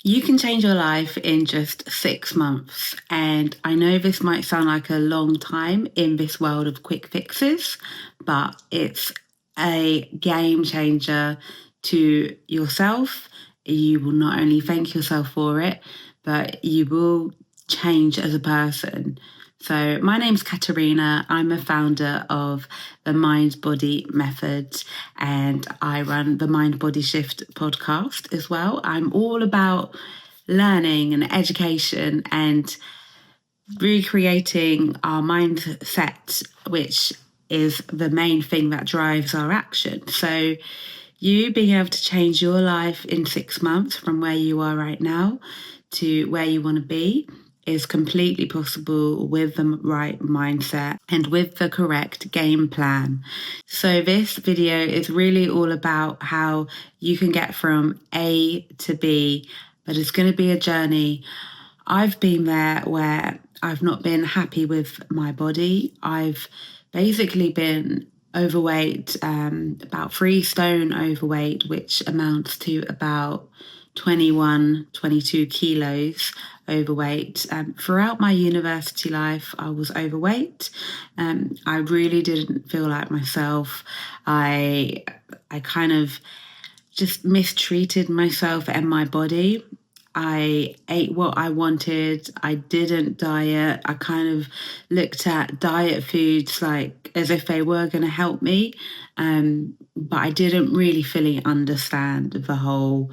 You can change your life in just 6 months. And I know this might sound like a long time in this world of quick fixes, but it's a game changer to yourself. You will not only thank yourself for it, but you will change as a person. So my name's Katerina. I'm a founder of the Mind Body Method, and I run the Mind Body Shift podcast as well. I'm all about learning and education and recreating our mindset, which is the main thing that drives our action. So you being able to change your life in 6 months from where you are right now to where you want to be is completely possible with the right mindset and with the correct game plan. So this video is really all about how you can get from A to B, but it's going to be a journey. I've been there where I've not been happy with my body. I've basically been overweight, about 3 stone overweight, which amounts to about 21, 22 kilos overweight. Throughout my university life, I was overweight. I really didn't feel like myself. I kind of just mistreated myself and my body. I ate what I wanted. I didn't diet. I kind of looked at diet foods like as if they were going to help me. But I didn't really fully understand the whole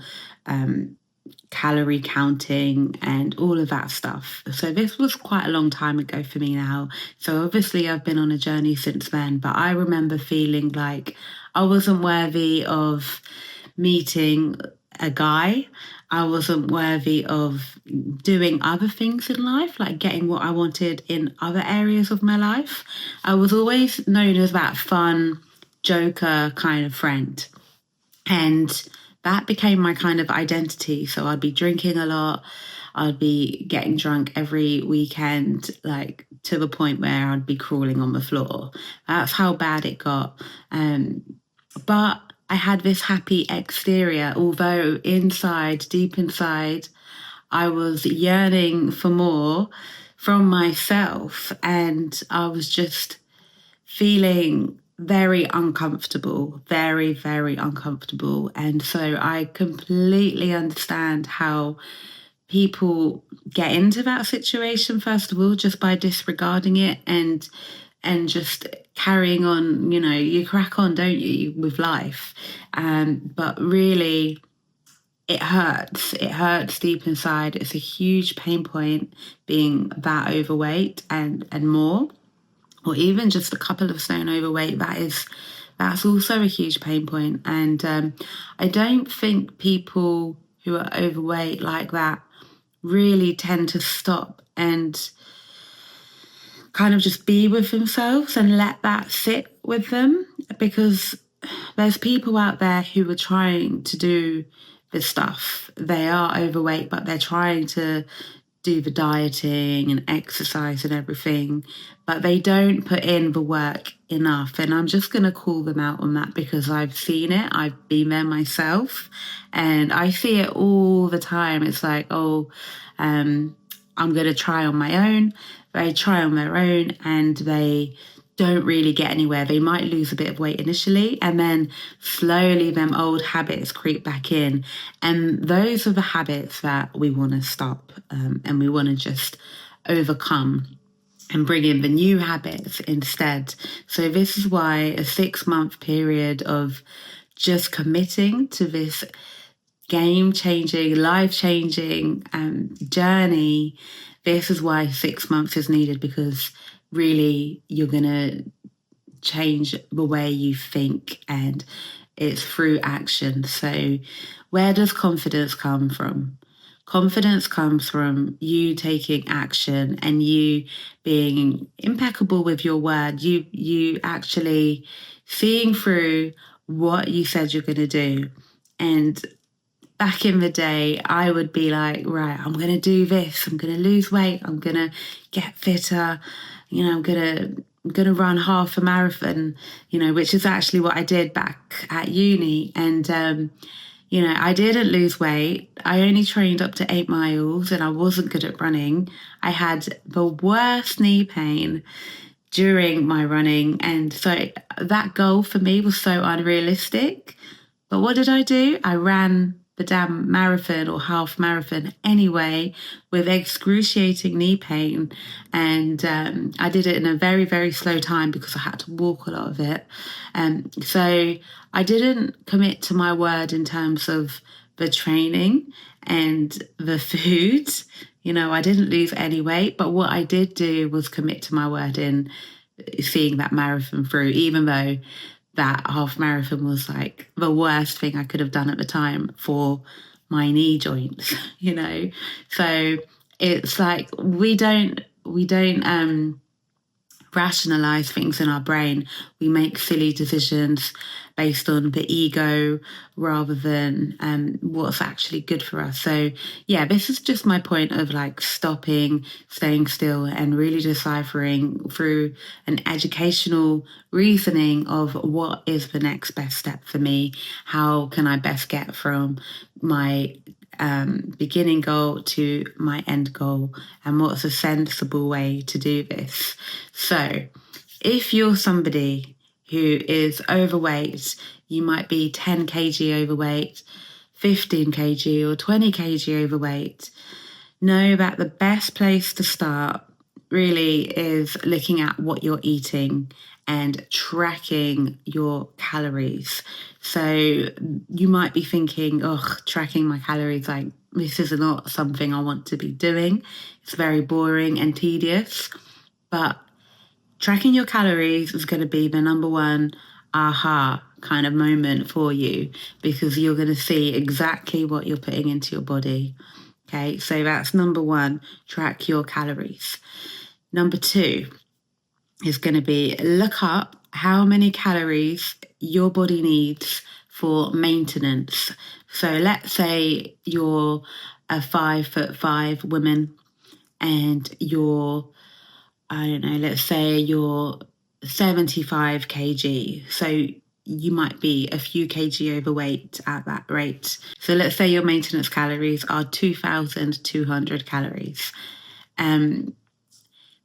calorie counting and all of that stuff. So this was quite a long time ago for me now. So obviously I've been on a journey since then, but I remember feeling like I wasn't worthy of meeting a guy. I wasn't worthy of doing other things in life, like getting what I wanted in other areas of my life. I was always known as that fun, joker kind of friend. And that became my kind of identity. So I'd be drinking a lot. I'd be getting drunk every weekend, like to the point where I'd be crawling on the floor. That's how bad it got. But I had this happy exterior, although inside, deep inside, I was yearning for more from myself. And I was just feeling very uncomfortable, very, very uncomfortable. And so I completely understand how people get into that situation, first of all, just by disregarding it and just carrying on. You crack on, don't you, with life. But really, it hurts deep inside. It's a huge pain point being that overweight and more, or even just a couple of stone overweight. That's also a huge pain point. And I don't think people who are overweight like that really tend to stop and kind of just be with themselves and let that sit with them, because there's people out there who are trying to do this stuff. They are overweight, but they're trying to do the dieting and exercise and everything, but they don't put in the work enough. And I'm just going to call them out on that because I've seen it. I've been there myself and I see it all the time. It's like, I'm going to try on my own. They try on their own and they don't really get anywhere. They might lose a bit of weight initially and then slowly them old habits creep back in. And those are the habits that we want to stop and we want to just overcome and bring in the new habits instead. So this is why a 6-month period of just committing to this game-changing, life-changing journey, this is why 6 months is needed, because really you're going to change the way you think and it's through action. So where does confidence come from? Confidence comes from you taking action and you being impeccable with your word. You actually seeing through what you said you're going to do. And back in the day, I would be like, right, I'm going to do this. I'm going to lose weight. I'm going to get fitter. I'm going to run half a marathon, which is actually what I did back at uni. And, I didn't lose weight. I only trained up to 8 miles and I wasn't good at running. I had the worst knee pain during my running. And so that goal for me was so unrealistic. But what did I do? I ran the damn marathon or half marathon anyway with excruciating knee pain. And I did it in a very, very slow time because I had to walk a lot of it. So I didn't commit to my word in terms of the training and the food. I didn't lose any weight, but what I did do was commit to my word in seeing that marathon through, even though that half marathon was like the worst thing I could have done at the time for my knee joints, So it's like we don't rationalize things in our brain. We make silly decisions based on the ego rather than what's actually good for us. So yeah, this is just my point of like stopping, staying still, and really deciphering through an educational reasoning of what is the next best step for me. How can I best get from my beginning goal to my end goal, and what's a sensible way to do this? So if you're somebody who is overweight, you might be 10 kg overweight, 15 kg or 20 kg overweight, know that the best place to start really is looking at what you're eating and tracking your calories. So you might be thinking, tracking my calories, like this is not something I want to be doing. It's very boring and tedious. But tracking your calories is going to be the number one aha kind of moment for you, because you're going to see exactly what you're putting into your body. Okay, so that's number one, track your calories. Number two is going to be look up how many calories your body needs for maintenance. So let's say you're a 5'5" woman and you're, I don't know, let's say you're 75 kg. So you might be a few kg overweight at that rate. So let's say your maintenance calories are 2,200 calories.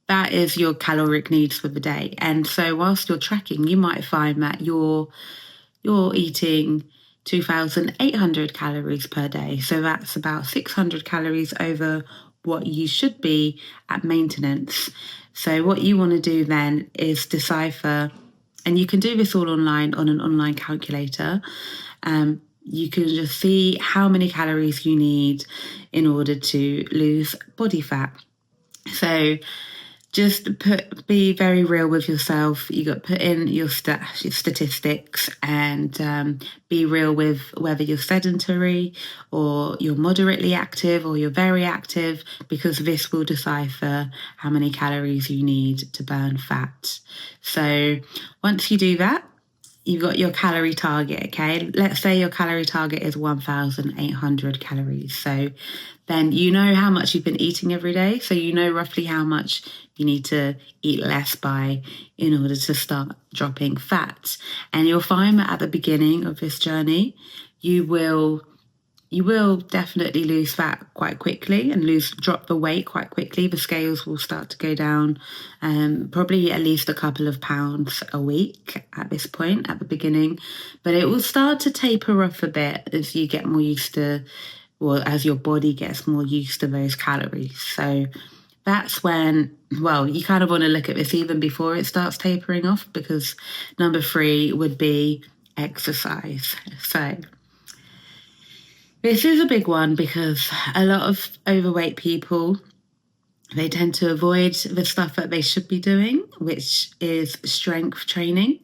That is your caloric needs for the day. And so whilst you're tracking, you might find that you're eating 2,800 calories per day. So that's about 600 calories over what you should be at maintenance. So what you want to do then is decipher, and you can do this all online on an online calculator. You can just see how many calories you need in order to lose body fat. So just be very real with yourself. You got to put in your statistics and be real with whether you're sedentary or you're moderately active or you're very active, because this will decipher how many calories you need to burn fat. So once you do that, you've got your calorie target, okay? Let's say your calorie target is 1,800 calories. So then you know how much you've been eating every day. So you know roughly how much you need to eat less by in order to start dropping fat. And you'll find that at the beginning of this journey, you will definitely lose fat quite quickly and drop the weight quite quickly. The scales will start to go down, probably at least a couple of pounds a week at this point at the beginning. But it will start to taper off a bit as you get more used to, or as your body gets more used to those calories. So that's when, you kind of want to look at this even before it starts tapering off, because number 3 would be exercise. So this is a big one because a lot of overweight people, they tend to avoid the stuff that they should be doing, which is strength training.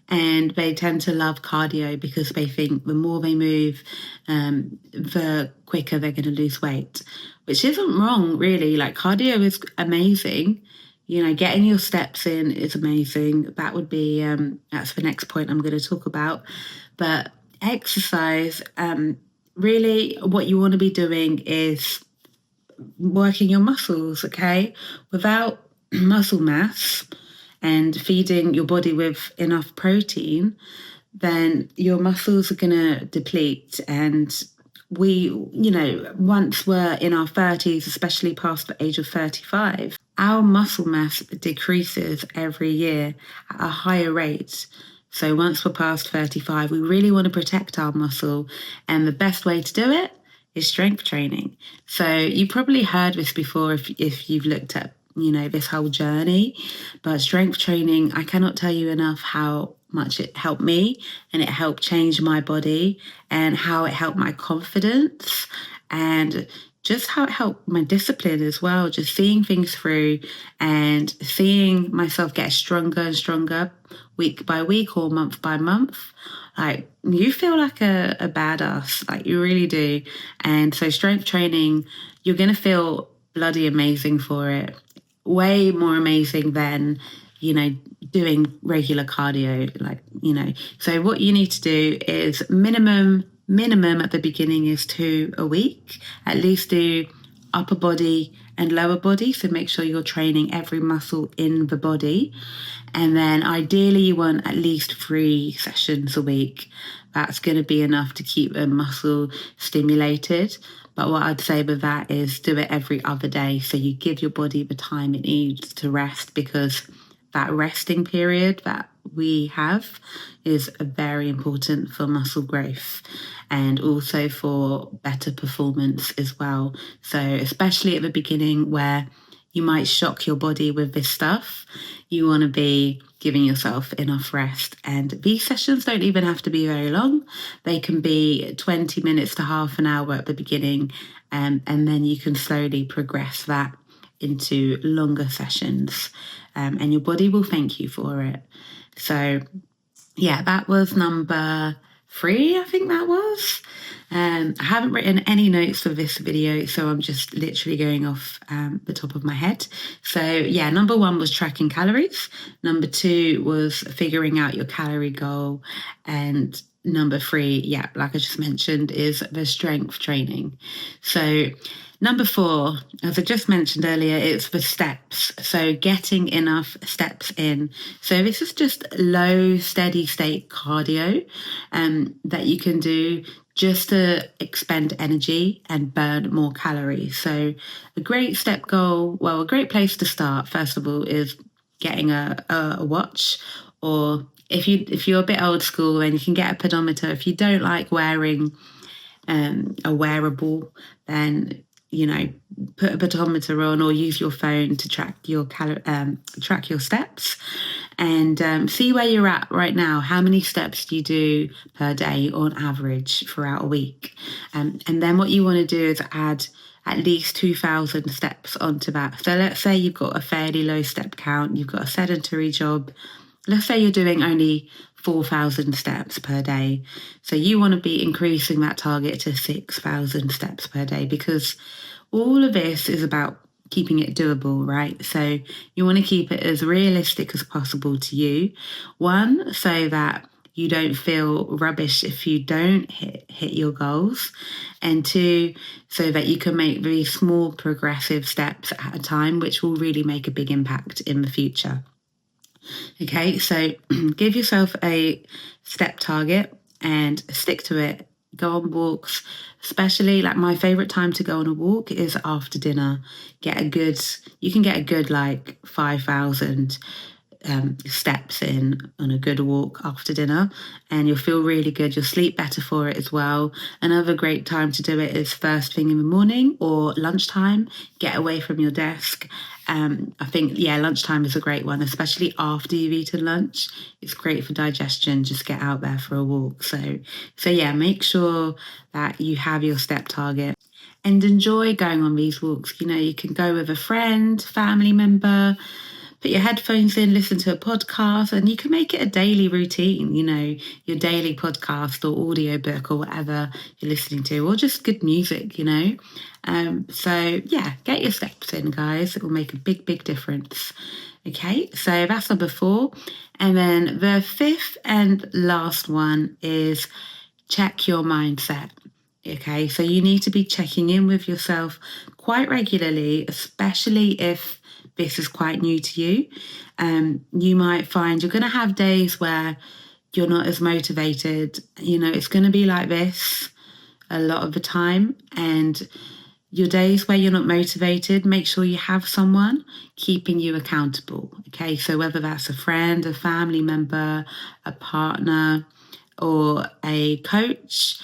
And they tend to love cardio because they think the more they move, the quicker they're going to lose weight, which isn't wrong, really. Like, cardio is amazing. Getting your steps in is amazing. That would be, that's the next point I'm going to talk about. But exercise, really what you want to be doing is working your muscles, okay? Without muscle mass and feeding your body with enough protein, then your muscles are going to deplete. And we, once we're in our 30s, especially past the age of 35, our muscle mass decreases every year at a higher rate. So once we're past 35, we really want to protect our muscle. And the best way to do it is strength training. So you probably heard this before if you've looked at, this whole journey. But strength training, I cannot tell you enough how much it helped me, and it helped change my body, and how it helped my confidence, and just how it helped my discipline as well. Just seeing things through and seeing myself get stronger and stronger week by week or month by month. Like, you feel like a badass, like you really do. And so strength training, you're going to feel bloody amazing for it. Way more amazing than, doing regular cardio, So what you need to do is minimum at the beginning is 2 a week. At least do upper body and lower body. So make sure you're training every muscle in the body. And then ideally you want at least 3 sessions a week. That's going to be enough to keep a muscle stimulated. But what I'd say with that is do it every other day. So you give your body the time it needs to rest, because that resting period that we have is very important for muscle growth and also for better performance as well. So especially at the beginning where you might shock your body with this stuff, you want to be giving yourself enough rest. And these sessions don't even have to be very long. They can be 20 minutes to half an hour at the beginning, and then you can slowly progress that into longer sessions, and your body will thank you for it. So yeah, that was number 3, I think that was. I haven't written any notes for this video, so I'm just literally going off the top of my head. So yeah, number 1 was tracking calories. Number 2 was figuring out your calorie goal. And number 3, yeah, like I just mentioned, is the strength training. So number 4, as I just mentioned earlier, it's the steps. So getting enough steps in. So this is just low, steady state cardio that you can do just to expend energy and burn more calories. So a great step goal, a great place to start, first of all, is getting a watch. Or if you're a bit old school, then you can get a pedometer. If you don't like wearing a wearable, then put a pedometer on or use your phone to track your track your steps, and see where you're at right now. How many steps do you do per day on average throughout a week? And then what you want to do is add at least 2,000 steps onto that. So let's say you've got a fairly low step count, you've got a sedentary job. Let's say you're doing only 4,000 steps per day. So you want to be increasing that target to 6,000 steps per day, because all of this is about keeping it doable, right? So you want to keep it as realistic as possible to you. 1, so that you don't feel rubbish if you don't hit your goals. And 2, so that you can make really small progressive steps at a time, which will really make a big impact in the future. Okay, so give yourself a step target and stick to it. Go on walks, especially like my favorite time to go on a walk is after dinner. You can get a good like 5,000 steps in on a good walk after dinner, and you'll feel really good. You'll sleep better for it as well. Another great time to do it is first thing in the morning or lunchtime. Get away from your desk. I think, lunchtime is a great one, especially after you've eaten lunch. It's great for digestion. Just get out there for a walk. So yeah, make sure that you have your step target and enjoy going on these walks. You can go with a friend, family member, put your headphones in, listen to a podcast, and you can make it a daily routine, your daily podcast or audiobook or whatever you're listening to, or just good music, So yeah, get your steps in, guys. It will make a big, big difference. Okay, so that's number 4. And then the 5th and last one is check your mindset. Okay, so you need to be checking in with yourself quite regularly, especially if this is quite new to you. You might find you're going to have days where you're not as motivated. It's going to be like this a lot of the time. And your days where you're not motivated, make sure you have someone keeping you accountable. Okay, so whether that's a friend, a family member, a partner, or a coach,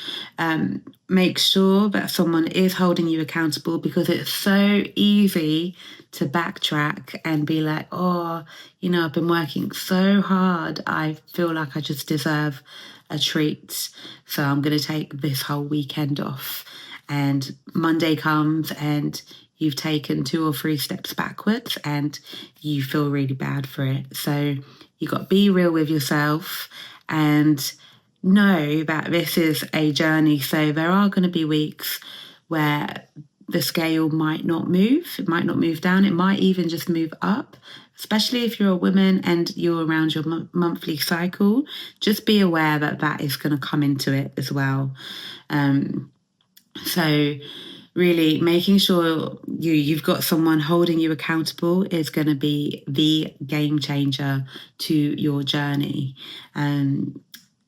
make sure that someone is holding you accountable, because it's so easy to backtrack and be like, oh, I've been working so hard. I feel like I just deserve a treat. So I'm going to take this whole weekend off. And Monday comes and you've taken 2 or 3 steps backwards and you feel really bad for it. So you got to be real with yourself and know that this is a journey. So there are going to be weeks where the scale might not move. It might not move down. It might even just move up, especially if you're a woman and you're around your monthly cycle. Just be aware that that is going to come into it as well. So really making sure you've got someone holding you accountable is going to be the game changer to your journey.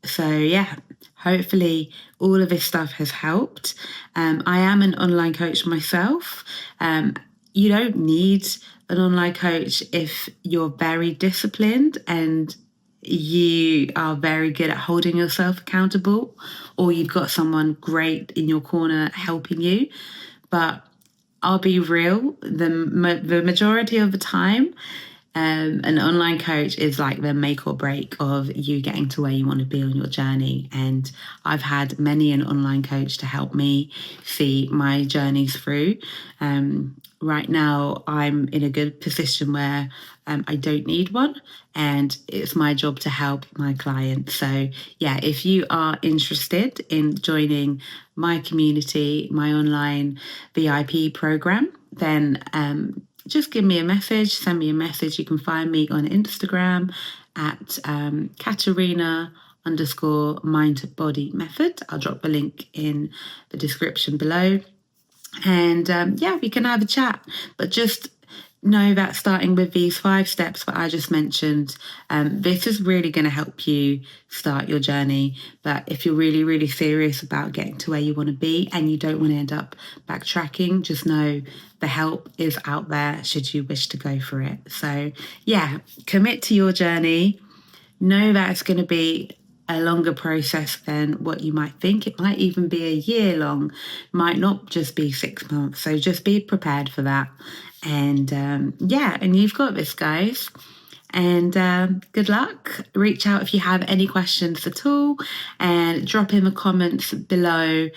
So yeah, hopefully all of this stuff has helped. I am an online coach myself. You don't need an online coach if you're very disciplined and you are very good at holding yourself accountable, or you've got someone great in your corner helping you. But I'll be real, the majority of the time, an online coach is like the make or break of you getting to where you want to be on your journey. And I've had many an online coach to help me see my journeys through. Right now, I'm in a good position where I don't need one, and it's my job to help my clients. So yeah, if you are interested in joining my community, my online VIP program, then just give me a message, send me a message. You can find me on Instagram at Katerina_mindbody method. I'll drop the link in the description below. And yeah, we can have a chat. But just know that starting with these 5 steps that I just mentioned, this is really going to help you start your journey. But if you're really, really serious about getting to where you want to be and you don't want to end up backtracking, just know the help is out there should you wish to go for it. So yeah, commit to your journey. Know that it's going to be a longer process than what you might think. It might even be a year long, might not just be 6 months. So just be prepared for that. And yeah, and you've got this, guys. And good luck. Reach out if you have any questions at all, and drop in the comments below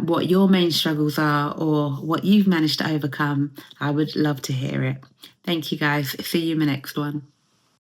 what your main struggles are or what you've managed to overcome. I would love to hear it. Thank you, guys. See you in the next one.